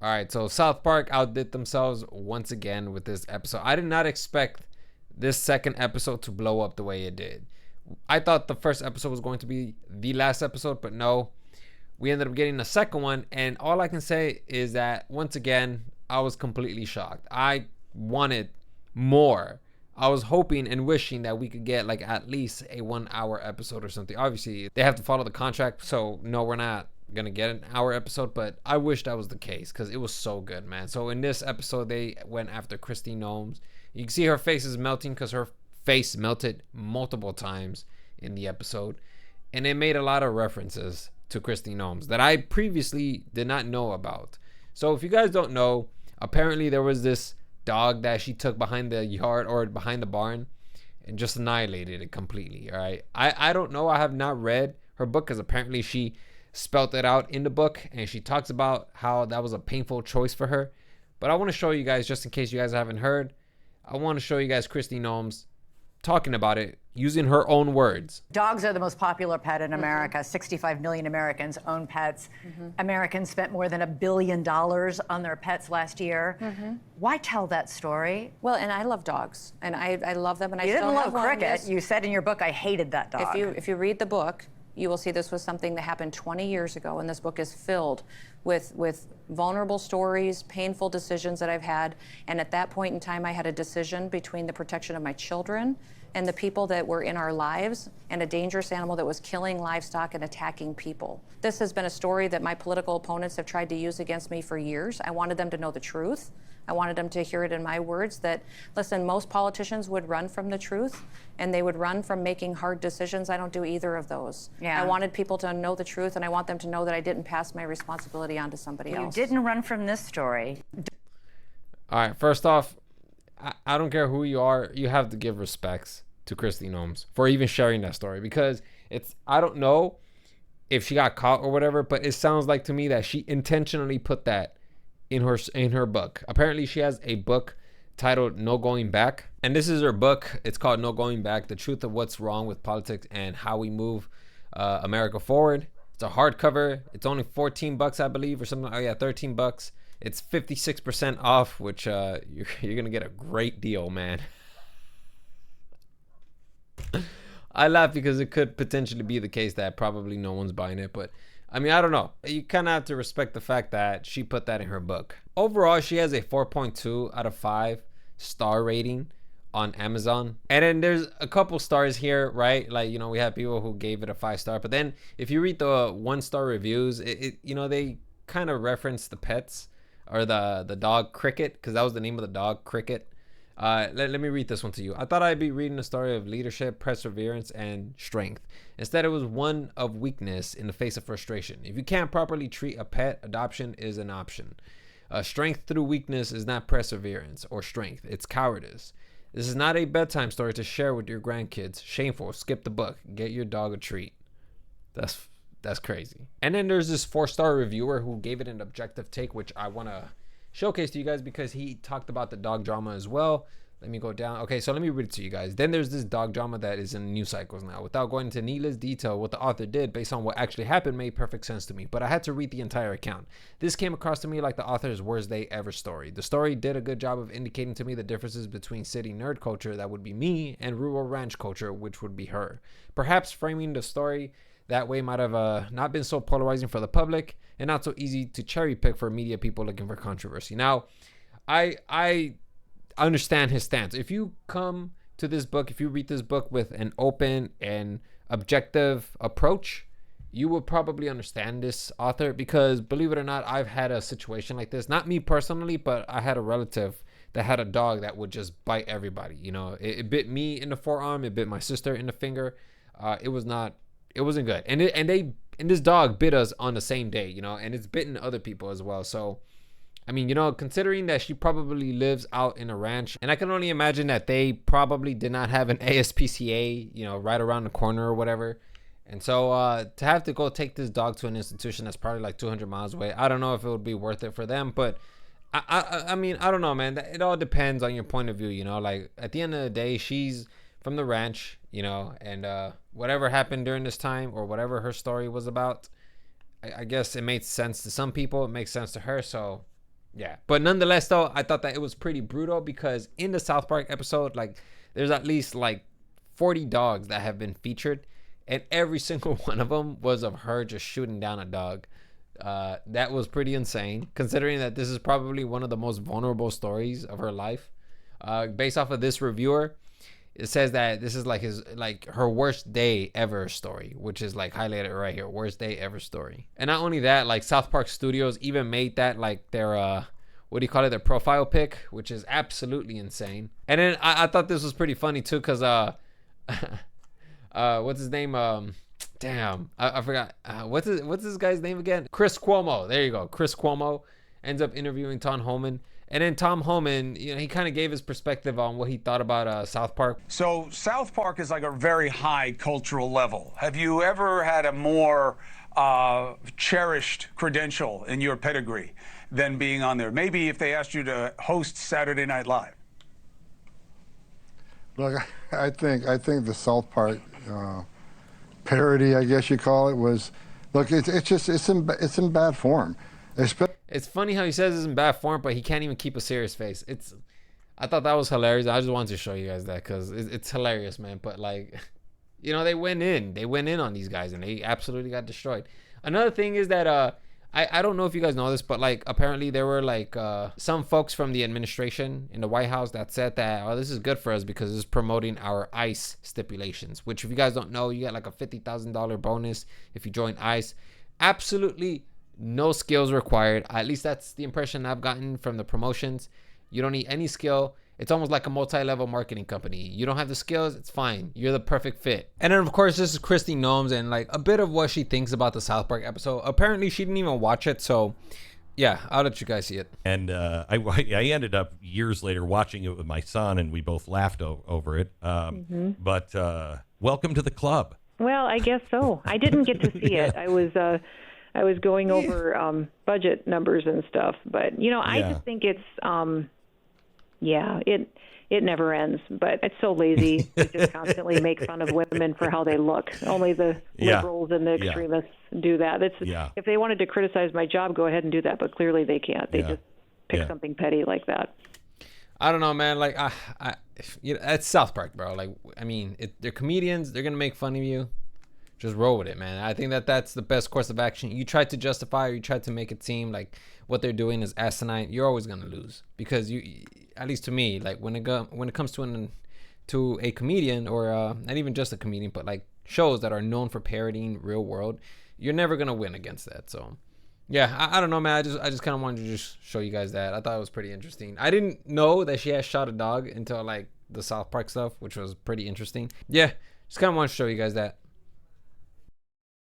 All right, so South Park outdid themselves once again with this episode. I did not expect this second episode to blow up the way it did. I thought the first episode was going to be the last episode, but no. We ended up getting a second one, and all I can say is that once again, I was completely shocked. I wanted more. I was hoping and wishing that we could get like at least a 1 hour episode or something. Obviously, they have to follow the contract, so no, we're not gonna get an hour episode, but I wish that was the case because it was so good, man. So in this episode, they went after Christy Gnomes. You can see her face is melting because her face melted multiple times in the episode, and it made a lot of references to Christy Gnomes that I previously did not know about. So if you guys don't know, apparently there was this dog that she took behind the yard or behind the barn and just annihilated it completely. All right, I don't know. I have not read her book because apparently she spelt it out in the book and she talks about how that was a painful choice for her. But I want to show you guys, just in case you guys haven't heard, I want to show you guys Christy Gnomes talking about it using her own words. Dogs are the most popular pet in America. 65 million Americans own pets. Americans spent more than $1 billion on their pets last year. Why tell that story? Well, and I love dogs, and I love them, and I You still didn't have love one. cricket. You said in your book, I hated that dog. If you read the book, you will see this was something that happened 20 years ago, and this book is filled with vulnerable stories, painful decisions that I've had. And at that point in time, I had a decision between the protection of my children and the people that were in our lives and a dangerous animal that was killing livestock and attacking people. This has been a story that my political opponents have tried to use against me for years. I wanted them to know the truth. I wanted them to hear it in my words that, listen, most politicians would run from the truth and they would run from making hard decisions. I don't do either of those. Yeah. I wanted people to know the truth, and I want them to know that I didn't pass my responsibility on to somebody else. You didn't run from this story. All right, first off, I don't care who you are, you have to give respects to Christy Gnomes for even sharing that story, because it's, I don't know if she got caught or whatever, but it sounds like to me that she intentionally put that in her book. Apparently she has a book titled No Going Back, and this is her book. It's called No Going Back: The Truth of What's Wrong with Politics and How We Move America Forward. It's a hardcover. It's only $14, I believe, or something. Oh yeah, $13. It's 56% off, which you're gonna get a great deal, man. I laugh because it could potentially be the case that probably no one's buying it, but I mean, I don't know. You kind of have to respect the fact that she put that in her book. Overall, she has a 4.2 out of 5 star rating on Amazon. And then there's a couple stars here, right? Like, you know, we have people who gave it a 5-star, but then if you read the 1-star reviews, you know, they kind of reference the pets or the dog Cricket, because that was the name of the dog, Cricket. Let me read this one to you. I thought I'd be reading a story of leadership, perseverance, and strength. Instead, it was one of weakness in the face of frustration. If you can't properly treat a pet, adoption is an option. Strength through weakness is not perseverance or strength. It's cowardice. This is not a bedtime story to share with your grandkids. Shameful. Skip the book. Get your dog a treat. That's crazy. And then there's this 4-star reviewer who gave it an objective take, which I want to showcase to you guys because he talked about the dog drama as well. Let me go down. Okay, so let me read it to you guys. Then there's this dog drama that is in news cycles now. Without going into needless detail, what the author did based on what actually happened made perfect sense to me, but I had to read the entire account. This came across to me like the author's worst day ever story. The story did a good job of indicating to me the differences between city nerd culture, that would be me, and rural ranch culture, which would be her. Perhaps framing the story that way might have not been so polarizing for the public and not so easy to cherry pick for media people looking for controversy. Now, I understand his stance. If you come to this book, if you read this book with an open and objective approach, you will probably understand this author, because believe it or not, I've had a situation like this. Not me personally, but I had a relative that had a dog that would just bite everybody. You know, it bit me in the forearm, it bit my sister in the finger. It wasn't good. And this dog bit us on the same day, you know, and it's bitten other people as well. So, I mean, you know, considering that she probably lives out in a ranch, and I can only imagine that they probably did not have an ASPCA, you know, right around the corner or whatever. And so to have to go take this dog to an institution that's probably like 200 miles away, I don't know if it would be worth it for them. But I mean, I don't know, man. It all depends on your point of view, you know. Like, at the end of the day, she's from the ranch, you know, and whatever happened during this time or whatever her story was about, I guess it made sense to some people. It makes sense to her. So Yeah, but nonetheless, though, I thought that it was pretty brutal because in the South Park episode, like, there's at least like 40 dogs that have been featured, and every single one of them was of her just shooting down a dog. That was pretty insane, considering that this is probably one of the most vulnerable stories of her life. Based off of this reviewer, it says that this is like her worst day ever story, which is like highlighted right here, worst day ever story. And not only that, like South Park Studios even made that like their what do you call it, their profile pic, which is absolutely insane. And then I thought this was pretty funny too, because what's his name, I forgot, what's this guy's name again, Chris Cuomo, there you go, Chris Cuomo ends up interviewing Tom Homan. And then Tom Homan, you know, he kind of gave his perspective on what he thought about South Park. So South Park is like a very high cultural level. Have you ever had a more cherished credential in your pedigree than being on there? Maybe if they asked you to host Saturday Night Live. Look, I think the South Park parody, I guess you call it, was, look, it's in bad form. It's funny how he says it's in bad form, but he can't even keep a serious face. I thought that was hilarious. I just wanted to show you guys that because it's hilarious, man. But like, you know, they went in on these guys and they absolutely got destroyed. Another thing is that I don't know if you guys know this, but like apparently there were like some folks from the administration in the White House that said that, oh, this is good for us because it's promoting our ICE stipulations, which if you guys don't know, you get like a $50,000 bonus if you join ICE. Absolutely no skills required. At least that's the impression I've gotten from the promotions. You don't need any skill. It's almost like a multi-level marketing company. You don't have the skills, it's fine. You're the perfect fit. And then of course this is Christy Gnomes and like a bit of what she thinks about the South Park episode. Apparently she didn't even watch it, so yeah, I'll let you guys see it. And I ended up years later watching it with my son, and we both laughed over it. But welcome to the club. Well, I guess so. I didn't get to see it. I was going over budget numbers and stuff, but you know, I just think it's it never ends. But it's so lazy to just constantly make fun of women for how they look. Only the liberals and the extremists do that. If they wanted to criticize my job, go ahead and do that, but clearly they can't. They just pick something petty like that. I don't know, man. Like, you know, that's South Park, bro. Like, I mean, they're comedians. They're gonna make fun of you. Just roll with it, man. I think that's the best course of action. You try to justify or you try to make it seem like what they're doing is asinine, you're always gonna lose, because you, at least to me, like when it comes to a comedian or not even just a comedian, but like shows that are known for parodying real world, you're never gonna win against that. So yeah, I don't know, man. I just kind of wanted to just show you guys that. I thought it was pretty interesting. I didn't know that she had shot a dog until like the South Park stuff, which was pretty interesting. Yeah, just kind of want to show you guys that.